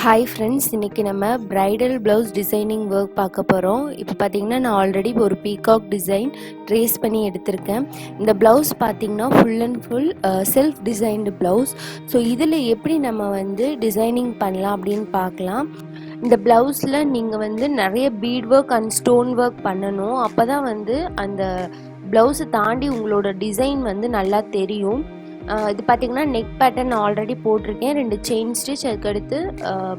Hi friends, இன்னைக்கு நம்ம bridal blouse designing work பார்க்க போறோம். இப்போ பாத்தீங்கன்னா நான் ஆல்ரெடி ஒரு peacock design trace பண்ணி எடுத்திருக்கேன். இந்த blouse பாத்தீங்கன்னா full and full self designed blouse. So இதில் எப்படி நம்ம வந்து டிசைனிங் பண்ணலாம் அப்படின்னு பார்க்கலாம். இந்த பிளவுஸில் நீங்கள் வந்து நிறைய beat work and stone work பண்ணணும். அப்போ தான் வந்து அந்த ப்ளவுஸை தாண்டி உங்களோட டிசைன் வந்து நல்லா தெரியும். இது பார்த்தீங்கன்னா நெக் பேட்டர்ன் ஆல்ரெடி போட்டிருக்கேன். 2 செயின் ஸ்டிச், அதுக்கடுத்து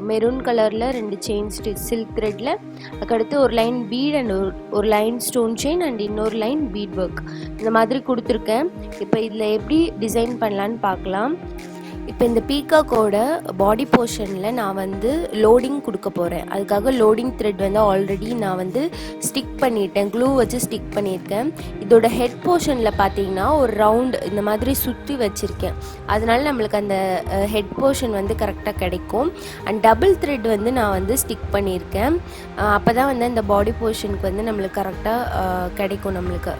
மெரூன் கலரில் 2 செயின் ஸ்டிச் சில்க் த்ரெட்டில், அதுக்கடுத்து ஒரு லைன் பீட் அண்ட் ஒரு லைன் ஸ்டோன் செயின் அண்ட் இன்னொரு லைன் பீட் ஒர்க் இந்த மாதிரி கொடுத்துருக்கேன். இப்போ இதில் எப்படி டிசைன் பண்ணலான்னு பார்க்கலாம். இப்போ இந்த பீகாக்கோட பாடி போர்ஷனில் நான் வந்து லோடிங் கொடுக்க போகிறேன். அதுக்காக லோடிங் த்ரெட் வந்து ஆல்ரெடி நான் வந்து ஸ்டிக் பண்ணிட்டேன், க்ளூ வச்சு ஸ்டிக் பண்ணியிருக்கேன். இதோட ஹெட் போர்ஷனில் பார்த்தீங்கன்னா ஒரு ரவுண்ட் இந்த மாதிரி சுற்றி வச்சுருக்கேன். அதனால நம்மளுக்கு அந்த ஹெட் போர்ஷன் வந்து கரெக்டாக கிடைக்கும். அண்ட் டபுள் த்ரெட் வந்து நான் வந்து ஸ்டிக் பண்ணியிருக்கேன். அப்போ தான் வந்து அந்த பாடி போர்ஷனுக்கு வந்து நம்மளுக்கு கரெக்டாக கிடைக்கும் நம்மளுக்கு.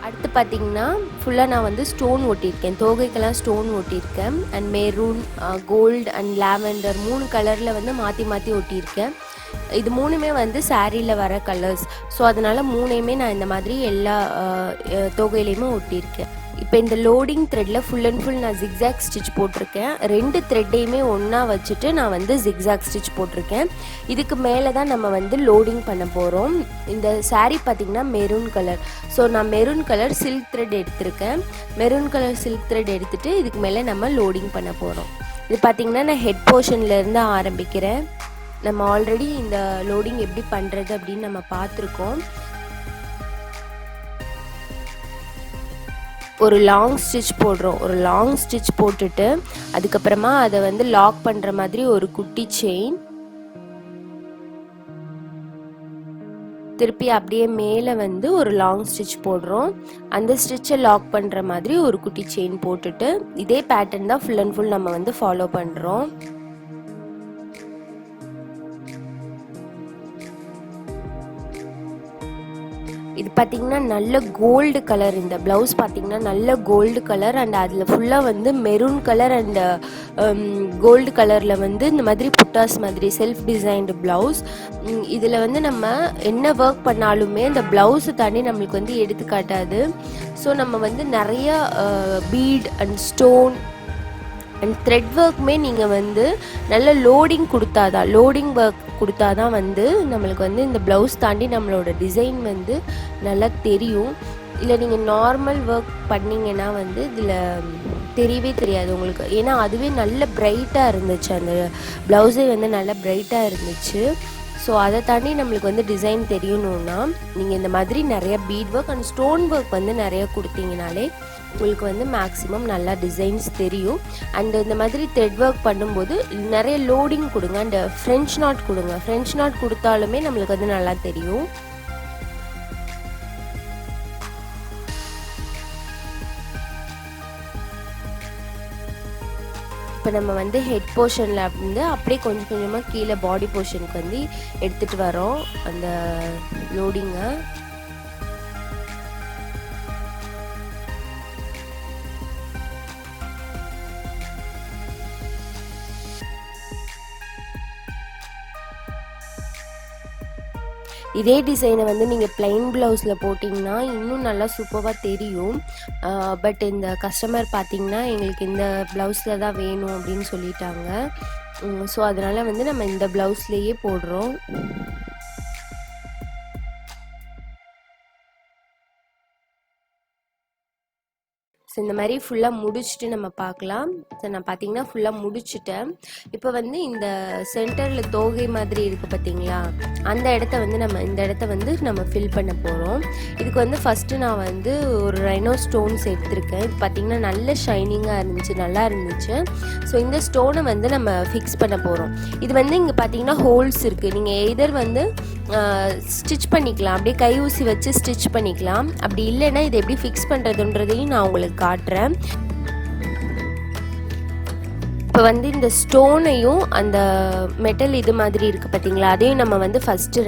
அடுத்து பார்த்திங்கன்னா ஃபுல்லாக நான் வந்து ஸ்டோன் ஒட்டியிருக்கேன், தோகைக்கெல்லாம் ஸ்டோன் ஒட்டியிருக்கேன். And maroon, gold and lavender 3 கலரில் வந்து மாற்றி மாற்றி ஒட்டியிருக்கேன். இது 3மே வந்து சாரியில் வர கலர்ஸ். ஸோ அதனால் 3மே நான் இந்த மாதிரி எல்லா தொகையிலையுமே ஒட்டியிருக்கேன். இப்போ இந்த லோடிங் த்ரெட்டில் ஃபுல் அண்ட் ஃபுல் நான் ஜிக்ஸாக் ஸ்டிச் போட்டிருக்கேன். 2 த்ரெட்டையுமே ஒன்றா வச்சுட்டு நான் வந்து ஜிக்ஸாக் ஸ்டிச் போட்டிருக்கேன். இதுக்கு மேலே தான் நம்ம வந்து லோடிங் பண்ண போகிறோம். இந்த சாரீ பார்த்திங்கன்னா மெரூன் கலர். ஸோ நான் மெரூன் கலர் சில்க் த்ரெட் எடுத்திருக்கேன். மெரூன் கலர் சில்க் த்ரெட் எடுத்துகிட்டு இதுக்கு மேலே நம்ம லோடிங் பண்ண போகிறோம். இது பார்த்திங்கன்னா நான் ஹெட் போர்ஷன்லேருந்து ஆரம்பிக்கிறேன். நம்ம ஆல்ரெடி இந்த லோடிங் எப்படி பண்ணுறது அப்படின்னு நம்ம பார்த்துருக்கோம். ஒரு லாங் ஸ்டிச் போடுறோம். ஒரு லாங் ஸ்டிச் போட்டுட்டு அதுக்கப்புறமா அதை வந்து லாக் பண்ணுற மாதிரி ஒரு குட்டி செயின், திருப்பி அப்படியே மேலே வந்து ஒரு லாங் ஸ்டிச் போடுறோம். அந்த ஸ்டிச்சை லாக் பண்ணுற மாதிரி ஒரு குட்டி செயின் போட்டுட்டு இதே பேட்டர்ன் தான் ஃபுல் அண்ட் ஃபுல் நம்ம வந்து ஃபாலோ பண்ணுறோம். இது பார்த்திங்கன்னா நல்ல கோல்டு கலர். இந்த ப்ளவுஸ் பார்த்திங்கன்னா நல்ல கோல்டு கலர் அண்ட் அதில் ஃபுல்லாக வந்து மெரூன் கலர் அண்ட் கோல்டு கலரில் வந்து இந்த மாதிரி புட்டாஸ் மாதிரி செல்ஃப் டிசைன்டு ப்ளவுஸ். இதில் வந்து நம்ம என்ன ஒர்க் பண்ணாலுமே இந்த ப்ளவுஸை தாண்டி நம்மளுக்கு வந்து எடுத்துக்காட்டாது. ஸோ நம்ம வந்து நிறைய bead and stone and thread ஒர்க்குமே நீங்கள் வந்து நல்ல லோடிங் கொடுத்தாதான் வந்து நம்மளுக்கு வந்து இந்த ப்ளவுஸ் தாண்டி நம்மளோட டிசைன் வந்து நல்லா தெரியும். இல்லை நீங்கள் நார்மல் ஒர்க் பண்ணிங்கன்னா வந்து இதில் தெரியவே தெரியாது உங்களுக்கு. ஏன்னா அதுவே நல்ல பிரைட்டாக இருந்துச்சு, அந்த ப்ளவுஸே வந்து நல்லா பிரைட்டாக இருந்துச்சு. ஸோ அதை தாண்டி நம்மளுக்கு வந்து டிசைன் தெரியணுன்னா நீங்கள் இந்த மாதிரி நிறைய beat work and stone work வந்து நிறைய கொடுத்தீங்கனாலே உங்களுக்கு வந்து மேக்ஸிமம் நல்லா டிசைன்ஸ் தெரியும். அண்ட் இந்த மாதிரி த்ரெட் ஒர்க் பண்ணும்போது நிறைய லோடிங் கொடுங்க அண்ட் ஃப்ரெஞ்ச் நாட் கொடுங்க. ஃப்ரெஞ்ச் நாட் கொடுத்தாலுமே நம்மளுக்கு வந்து நல்லா தெரியும். இப்போ நம்ம வந்து ஹெட் போர்ஷனில் வந்து அப்படியே கொஞ்சம் கொஞ்சமாக கீழே பாடி போர்ஷனுக்கு வந்து எடுத்துகிட்டு வரோம் அந்த லோடிங்கை. இதே டிசைனை வந்து நீங்கள் பிளைன் ப்ளவுஸில் போட்டிங்கன்னா இன்னும் நல்லா சூப்பராக தெரியும். பட் இந்த கஸ்டமர் பார்த்திங்கன்னா எங்களுக்கு இந்த ப்ளவுஸில் தான் வேணும் அப்படின்னு சொல்லிட்டாங்க. ஸோ அதனால் வந்து நம்ம இந்த ப்ளவுஸ்லேயே போடுறோம். ஸோ இந்த மாதிரி ஃபுல்லாக முடிச்சுட்டு நம்ம பார்க்கலாம். ஸோ நான் பார்த்தீங்கன்னா ஃபுல்லாக முடிச்சுட்டேன். இப்போ வந்து இந்த சென்டரில் தோகை மாதிரி இருக்குது பார்த்தீங்களா, அந்த இடத்த வந்து இந்த இடத்த வந்து நம்ம ஃபில் பண்ண போகிறோம். இதுக்கு வந்து ஃபஸ்ட்டு நான் வந்து ஒரு ரைனோ ஸ்டோன்ஸ் எடுத்திருக்கேன். இது பார்த்திங்கன்னா நல்ல ஷைனிங்காக இருந்துச்சு, நல்லா இருந்துச்சு. ஸோ இந்த ஸ்டோனை வந்து நம்ம ஃபிக்ஸ் பண்ண போகிறோம். இது வந்து இங்கே பார்த்தீங்கன்னா ஹோல்ஸ் இருக்குது. நீங்கள் எதர் வந்து ஸ்டிச் பண்ணிக்கலாம், அப்படியே கை ஊசி வச்சு ஸ்டிச் பண்ணிக்கலாம். அப்படி இல்லைன்னா இதை எப்படி ஃபிக்ஸ் பண்ணுறதுன்றதையும் நான் உங்களுக்கு காட்டுறேன். இப்போ வந்து இந்த ஸ்டோனையும் அந்த மெட்டல் இது மாதிரி இருக்குது பார்த்தீங்களா, அதையும் நம்ம வந்து ஃபஸ்ட்டு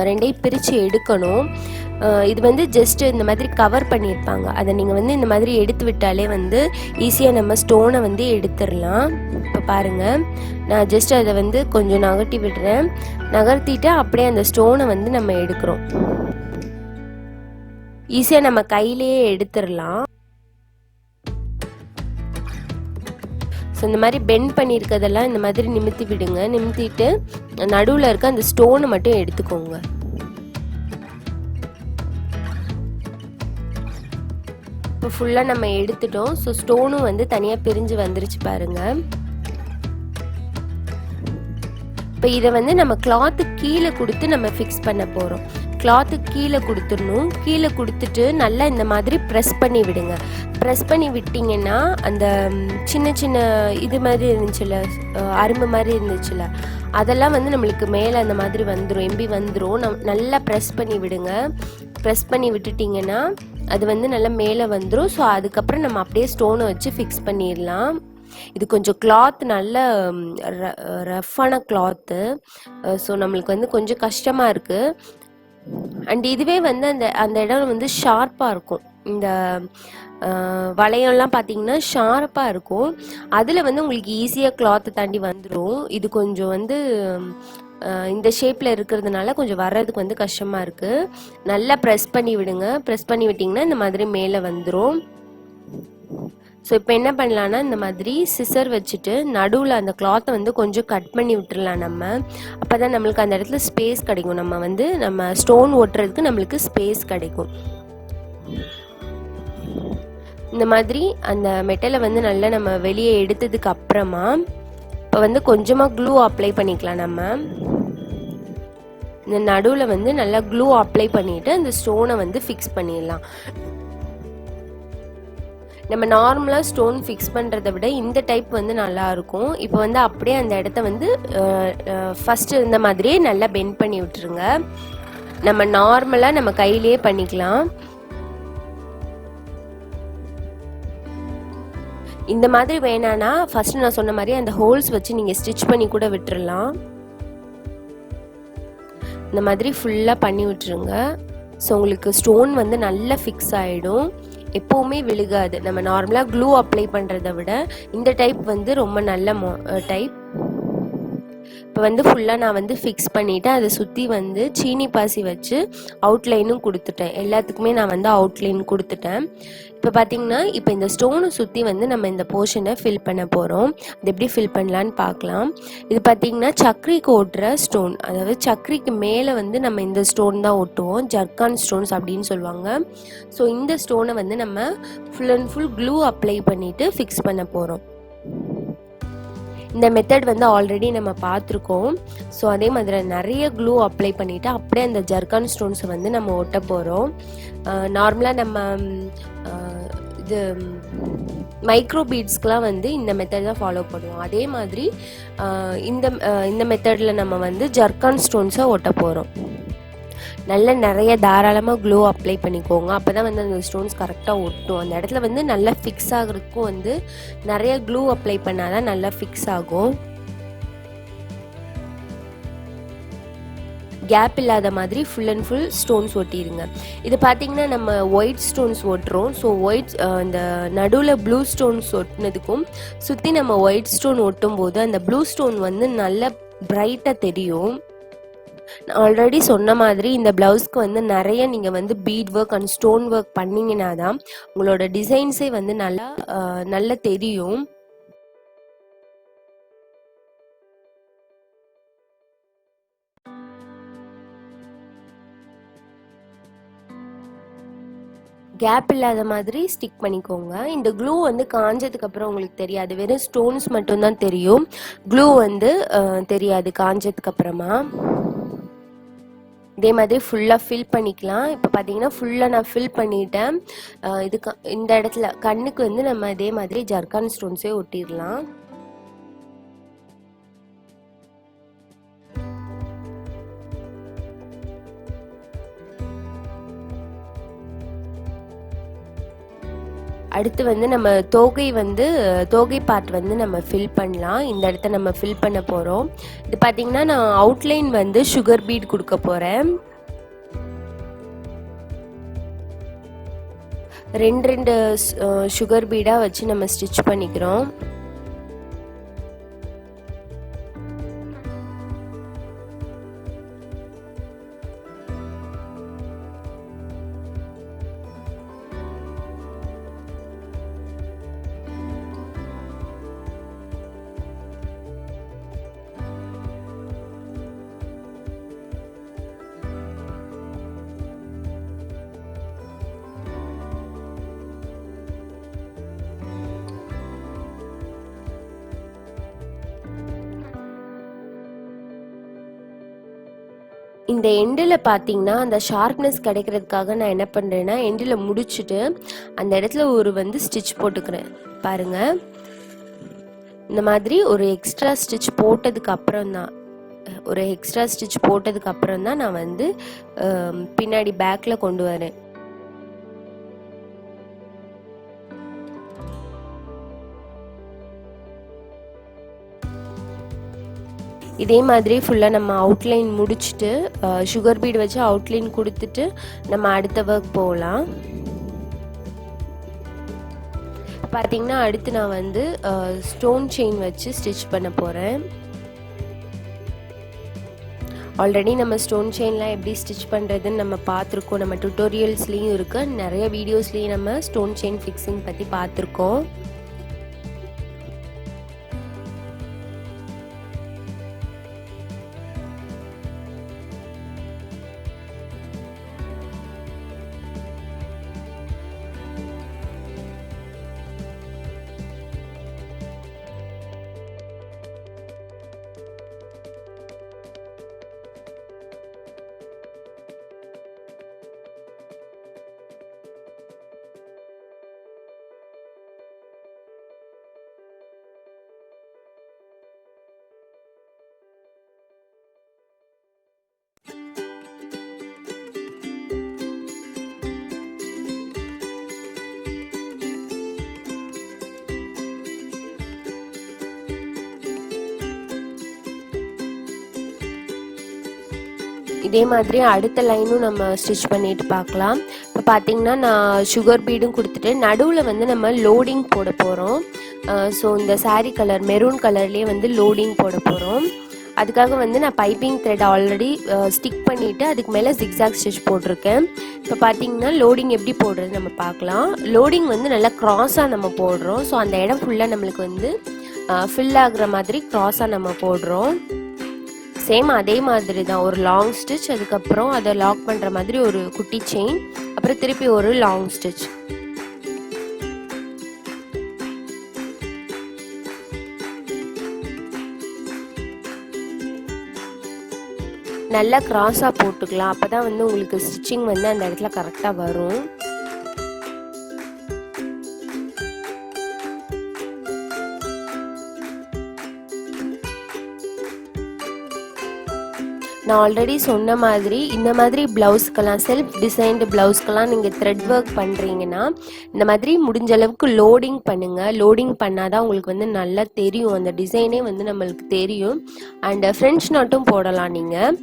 ரெண்டையும் பிரித்து எடுக்கணும். இது வந்து ஜஸ்ட்டு இந்த மாதிரி கவர் பண்ணியிருப்பாங்க, அதை நீங்கள் வந்து இந்த மாதிரி எடுத்து விட்டாலே வந்து ஈஸியாக நம்ம ஸ்டோனை வந்து எடுத்துடலாம். இப்போ பாருங்கள், நான் ஜஸ்ட் அதை வந்து கொஞ்சம் நகர்த்தி விடுறேன். நகர்த்திட்டு அப்படியே அந்த ஸ்டோனை வந்து நம்ம எடுக்கிறோம். ஈஸியாக நம்ம கையிலேயே எடுத்துடலாம். ஸோ இந்த மாதிரி பெண்ட் பண்ணியிருக்கிறதெல்லாம் இந்த மாதிரி நிமித்தி விடுங்க. நிமித்திட்டு நடுவில் இருக்க அந்த ஸ்டோனை மட்டும் எடுத்துக்கோங்க. இப்போ ஃபுல்லாக நம்ம எடுத்துட்டோம். ஸோ ஸ்டோனும் வந்து தனியாக பிரிஞ்சு வந்துருச்சு பாருங்கள். இப்போ இதை வந்து நம்ம கிளாத்து கீழே கொடுத்து நம்ம ஃபிக்ஸ் பண்ண போகிறோம். கிளாத்து கீழே கொடுத்துடணும். கீழே கொடுத்துட்டு நல்லா இந்த மாதிரி ப்ரெஸ் பண்ணி விடுங்க. ப்ரெஸ் பண்ணி விட்டிங்கன்னா அந்த சின்ன சின்ன இது மாதிரி இருந்துச்சுல்ல, அரும்பு மாதிரி இருந்துச்சுல்ல, அதெல்லாம் வந்து நம்மளுக்கு மேலே அந்த மாதிரி வந்துடும், எம்பி வந்துடும். நல்லா ப்ரெஸ் பண்ணி விடுங்க. ப்ரெஸ் பண்ணி விட்டுட்டிங்கன்னா அது வந்து நல்லா மேலே வந்துடும். ஸோ அதுக்கப்புறம் நம்ம அப்படியே ஸ்டோனை வச்சு ஃபிக்ஸ் பண்ணிடலாம். இது கொஞ்சம் கிளாத் நல்ல ரஃப்பான கிளாத்து. ஸோ நம்மளுக்கு வந்து கொஞ்சம் கஷ்டமாக இருக்குது. அண்ட் இதுவே வந்து அந்த இடம் வந்து ஷார்ப்பாக இருக்கும். இந்த வளையம்லாம் பார்த்தீங்கன்னா ஷார்ப்பாக இருக்கும். அதில் வந்து உங்களுக்கு ஈஸியாக கிளாத்தை தாண்டி வந்துடும். இது கொஞ்சம் வந்து இந்த ஷேப்பில் இருக்கிறதுனால கொஞ்சம் வர்றதுக்கு வந்து கஷ்டமாக இருக்குது. நல்லா ப்ரெஸ் பண்ணி விடுங்க. ப்ரெஸ் பண்ணி விட்டிங்கன்னா இந்த மாதிரி மேலே வந்துடும். ஸோ இப்போ என்ன பண்ணலான்னா, இந்த மாதிரி சிசர் வச்சுட்டு நடுவில் அந்த கிளாத்தை வந்து கொஞ்சம் கட் பண்ணி விட்டுடலாம் நம்ம. அப்போ தான் நம்மளுக்கு அந்த இடத்துல ஸ்பேஸ் கிடைக்கும். நம்ம ஸ்டோன் ஒட்டுறதுக்கு நம்மளுக்கு ஸ்பேஸ் கிடைக்கும். இந்த மாதிரி அந்த மெட்டலை வந்து நல்லா நம்ம வெளியே எடுத்ததுக்கு அப்புறமா இப்போ வந்து கொஞ்சமாக க்ளூ அப்ளை பண்ணிக்கலாம். நம்ம இந்த நடுவில் வந்து நல்லா க்ளூ அப்ளை பண்ணிவிட்டு அந்த ஸ்டோனை வந்து ஃபிக்ஸ் பண்ணிடலாம். நம்ம நார்மலாக ஸ்டோன் ஃபிக்ஸ் பண்ணுறதை விட இந்த டைப் வந்து நல்லாயிருக்கும். இப்போ வந்து அப்படியே அந்த இடத்த வந்து ஃபஸ்ட்டு இருந்த மாதிரியே நல்லா பெண்ட் பண்ணி விட்டுருங்க. நம்ம நார்மலாக நம்ம கையிலேயே பண்ணிக்கலாம். இந்த மாதிரி வேணான்னா ஃபஸ்ட்டு நான் சொன்ன மாதிரி அந்த ஹோல்ஸ் வச்சு நீங்கள் ஸ்டிச் பண்ணி கூட விட்டுறலாம். இந்த மாதிரி ஃபுல்லாக பண்ணி விட்டுருங்க. ஸோ உங்களுக்கு ஸ்டோன் வந்து நல்லா ஃபிக்ஸ் ஆகிடும், எப்போவுமே விழுகாது. நம்ம நார்மலாக க்ளூ அப்ளை பண்ணுறதை விட இந்த டைப் வந்து ரொம்ப நல்ல டைப். இப்போ வந்து ஃபுல்லாக நான் வந்து ஃபிக்ஸ் பண்ணிவிட்டேன். அதை சுற்றி வந்து சீனி பாசி வச்சு அவுட்லைனும் கொடுத்துட்டேன். எல்லாத்துக்குமே நான் வந்து அவுட்லைன் கொடுத்துட்டேன். இப்போ பார்த்தீங்கன்னா இப்போ இந்த ஸ்டோனை சுற்றி வந்து நம்ம இந்த போர்ஷனை ஃபில் பண்ண போகிறோம். அது எப்படி ஃபில் பண்ணலான்னு பார்க்கலாம். இது பார்த்தீங்கன்னா சக்கரிக்கு ஓட்டுற ஸ்டோன், அதாவது சக்கரிக்கு மேலே வந்து நம்ம இந்த ஸ்டோன் தான் ஒட்டுவோம். ஜர்கான் ஸ்டோன்ஸ் அப்படின்னு சொல்லுவாங்க. ஸோ இந்த ஸ்டோனை வந்து நம்ம full and full clue apply பண்ணிவிட்டு ஃபிக்ஸ் பண்ண போகிறோம். இந்த மெத்தட் வந்து ஆல்ரெடி நம்ம பார்த்துருக்கோம். ஸோ அதே மாதிரி நிறைய க்ளூ அப்ளை பண்ணிவிட்டு அப்படியே அந்த ஜர்கான் ஸ்டோன்ஸை வந்து நம்ம ஒட்ட போகிறோம். நார்மலாக நம்ம இது மைக்ரோ பீட்ஸ்க்கெலாம் வந்து இந்த மெத்தட் தான் ஃபாலோ பண்ணுவோம். அதே மாதிரி இந்த மெத்தடில் நம்ம வந்து ஜர்கான் ஸ்டோன்ஸை ஒட்ட போகிறோம். நல்லா நிறைய தாராளமாக க்ளூ அப்ளை பண்ணிக்கோங்க. அப்போ தான் வந்து அந்த ஸ்டோன்ஸ் கரெக்டாக ஒட்டும். அந்த இடத்துல வந்து நல்லா ஃபிக்ஸ் ஆகிறதுக்கும் வந்து நிறைய க்ளூ அப்ளை பண்ணால் தான் நல்லா ஃபிக்ஸ் ஆகும். கேப் இல்லாத மாதிரி ஃபுல் அண்ட் ஃபுல் ஸ்டோன்ஸ் ஒட்டிடுங்க. இது பார்த்திங்கன்னா நம்ம ஒயிட் ஸ்டோன்ஸ் ஒட்டுறோம். ஸோ இந்த நடுவில் ப்ளூ ஸ்டோன்ஸ் ஒட்டினதுக்கும் சுற்றி நம்ம ஒயிட் ஸ்டோன் ஒட்டும் போது அந்த ப்ளூ ஸ்டோன் வந்து நல்லா பிரைட்டாக தெரியும். நான் ஆல்ரெடி சொன்ன மாதிரி இந்த ப்ளவுஸ்க்கு வந்து நிறைய நீங்கள் வந்து beat work and stone work பண்ணிங்கன்னா தான் உங்களோட டிசைன்ஸே வந்து நல்லா தெரியும். கேப் இல்லாத மாதிரி ஸ்டிக் பண்ணிக்கோங்க. இந்த க்ளூ வந்து காஞ்சதுக்கு அப்புறம் உங்களுக்கு தெரியாது, வெறும் ஸ்டோன்ஸ் மட்டும்தான் தெரியும். க்ளூ வந்து தெரியாது காஞ்சதுக்கு அப்புறமா. இதே மாதிரி ஃபுல்லாக ஃபில் பண்ணிக்கலாம். இப்போ பார்த்தீங்கன்னா ஃபுல்லாக நான் ஃபில் பண்ணிட்டேன். இந்த இடத்துல கண்ணுக்கு வந்து நம்ம இதே மாதிரி ஜர்கான் ஸ்டோன்ஸே ஒட்டிடலாம். அடுத்து வந்து நம்ம தோகை பார்ட் வந்து நம்ம ஃபில் பண்ணலாம். இந்த இடத்த நம்ம ஃபில் பண்ண போகிறோம். இது பார்த்திங்கன்னா நான் அவுட்லைன் வந்து சுகர் பீட் கொடுக்க போகிறேன். 2 சுகர் பீடாக வச்சு நம்ம ஸ்டிச் பண்ணிக்கிறோம். இந்த எண்டில் பார்த்தீங்கன்னா அந்த ஷார்ப்னஸ் கிடைக்கிறதுக்காக நான் என்ன பண்ணுறேன்னா எண்டில் முடிச்சுட்டு அந்த இடத்துல ஒரு வந்து ஸ்டிச் போட்டுக்கிறேன் பாருங்கள். இந்த மாதிரி ஒரு எக்ஸ்ட்ரா ஸ்டிச் போட்டதுக்கு அப்புறம் தான் நான் வந்து பின்னாடி பேக்கில் கொண்டு வரேன். இதே மாதிரி ஃபுல்லாக நம்ம அவுட்லைன் முடிச்சுட்டு சுகர் பீட் வச்சு அவுட்லைன் கொடுத்துட்டு நம்ம அடுத்த ஒர்க் போகலாம். பார்த்திங்கன்னா அடுத்து நான் வந்து ஸ்டோன் செயின் வச்சு ஸ்டிச் பண்ண போகிறேன். ஆல்ரெடி நம்ம ஸ்டோன் செயின்லாம் எப்படி ஸ்டிச் பண்ணுறதுன்னு நம்ம பார்த்துருக்கோம். நம்ம டுட்டோரியல்ஸ்லேயும் இருக்குது, நிறைய வீடியோஸ்லேயும் நம்ம ஸ்டோன் செயின் ஃபிக்ஸிங் பற்றி பார்த்துருக்கோம். இதே மாதிரி அடுத்த லைனும் நம்ம ஸ்டிச் பண்ணிட்டு பார்க்கலாம். இப்போ பார்த்தீங்கன்னா நான் சுகர் பீடும் கொடுத்துட்டு நடுவில் வந்து நம்ம லோடிங் போட போகிறோம். ஸோ இந்த சாரீ கலர் மெரூன் கலர்லேயே வந்து லோடிங் போட போகிறோம். அதுக்காக வந்து நான் பைப்பிங் த்ரெட் ஆல்ரெடி ஸ்டிக் பண்ணிவிட்டு அதுக்கு மேலே ஜிக்ஸாக் ஸ்டிச் போட்டிருக்கேன். இப்போ பார்த்தீங்கன்னா லோடிங் எப்படி போடுறது நம்ம பார்க்கலாம். லோடிங் வந்து நல்லா க்ராஸாக நம்ம போடுறோம். ஸோ அந்த இடம் ஃபுல்லாக நம்மளுக்கு வந்து ஃபில் ஆகுற மாதிரி க்ராஸாக நம்ம போடுறோம். சேம் அதே மாதிரி தான் ஒரு லாங் ஸ்டிச், அதுக்கப்புறம் அதை லாக் பண்ணுற மாதிரி ஒரு குட்டி செயின், அப்புறம் திருப்பி ஒரு லாங் ஸ்டிச். நல்லா கிராஸாக போட்டுக்கலாம். அப்போ தான் வந்து உங்களுக்கு ஸ்டிச்சிங் வந்து அந்த இடத்துல கரெக்டாக வரும். நான் ஆல்ரெடி சொன்ன மாதிரி இந்த மாதிரி ப்ளவுஸ்க்கெல்லாம் செல்ஃப் டிசைன்டு ப்ளவுஸ்க்கெல்லாம் நீங்கள் த்ரெட் ஒர்க் பண்ணுறீங்கன்னா இந்த மாதிரி முடிஞ்ச அளவுக்கு லோடிங் பண்ணுங்கள். லோடிங் பண்ணால் தான் உங்களுக்கு வந்து நல்லா தெரியும், அந்த டிசைனே வந்து நம்மளுக்கு தெரியும். அண்ட் ஃப்ரெஞ்ச் நாட்டும் போடலாம். நீங்கள்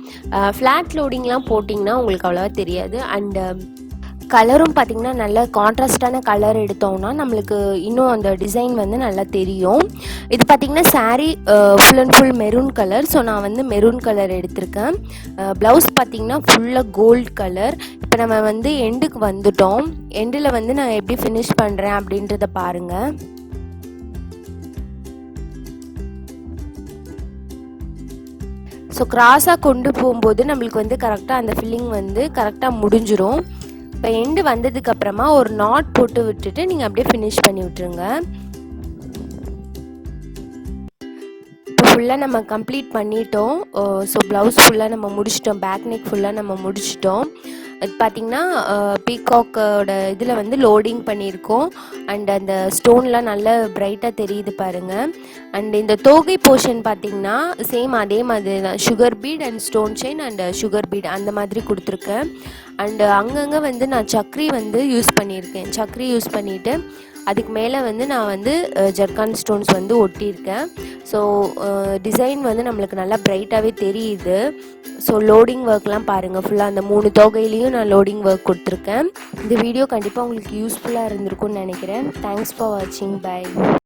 ஃப்ளாட் லோடிங்லாம் போட்டிங்கன்னா உங்களுக்கு அவ்வளோவா தெரியாது. அண்ட் கலரும் பார்த்திங்கன்னா நல்ல கான்ட்ராஸ்டான கலர் எடுத்தோம்னா நம்மளுக்கு இன்னும் அந்த டிசைன் வந்து நல்லா தெரியும். இது பார்த்திங்கன்னா sari full and full maroon colour. So நான் வந்து மெரூன் கலர் எடுத்திருக்கேன். ப்ளவுஸ் பார்த்திங்கன்னா ஃபுல்லாக கோல்டு கலர். இப்போ நம்ம வந்து எண்டுக்கு வந்துட்டோம். எண்டில் வந்து நான் எப்படி ஃபினிஷ் பண்ணுறேன் அப்படின்றத பாருங்கள். ஸோ கிராஸாக கொண்டு போகும்போது நம்மளுக்கு வந்து கரெக்டாக அந்த ஃபில்லிங் வந்து கரெக்டாக முடிஞ்சிடும். இப்போ எண்டு வந்ததுக்கப்புறமா ஒரு நாட் போட்டு விட்டுட்டு நீங்கள் அப்படியே ஃபினிஷ் பண்ணி விட்டுருங்க. இப்போ ஃபுல்லாக நம்ம கம்ப்ளீட் பண்ணிட்டோம். ஸோ ப்ளவுஸ் ஃபுல்லாக நம்ம முடிச்சிட்டோம், பேக் நெக் ஃபுல்லாக நம்ம முடிச்சிட்டோம். அது பார்த்திங்கன்னா பீகாக்கோட இதில் வந்து லோடிங் பண்ணியிருக்கோம். அண்ட் அந்த ஸ்டோன்லாம் நல்லா பிரைட்டாக தெரியுது பாருங்கள். அண்ட் இந்த தோகை போர்ஷன் பார்த்திங்கன்னா சேம் அதே மாதிரி தான், sugar beat and stone chain and sugar beat அந்த மாதிரி கொடுத்துருக்கேன். அண்டு அங்கங்கே வந்து நான் சக்கரி வந்து யூஸ் பண்ணியிருக்கேன். சக்கரி யூஸ் பண்ணிவிட்டு அதுக்கு மேலே வந்து நான் வந்து ஜர்கான் ஸ்டோன்ஸ் வந்து ஒட்டியிருக்கேன். ஸோ டிசைன் வந்து நம்மளுக்கு நல்லா பிரைட்டாகவே தெரியுது. ஸோ லோடிங் ஒர்க்லாம் பாருங்கள், ஃபுல்லாக அந்த 3 தொகையிலையும் நான் லோடிங் ஒர்க் கொடுத்துருக்கேன். இந்த வீடியோ கண்டிப்பாக உங்களுக்கு யூஸ்ஃபுல்லாக இருந்திருக்கும்னு நினைக்கிறேன். தேங்க்ஸ் ஃபார் வாட்சிங். பை.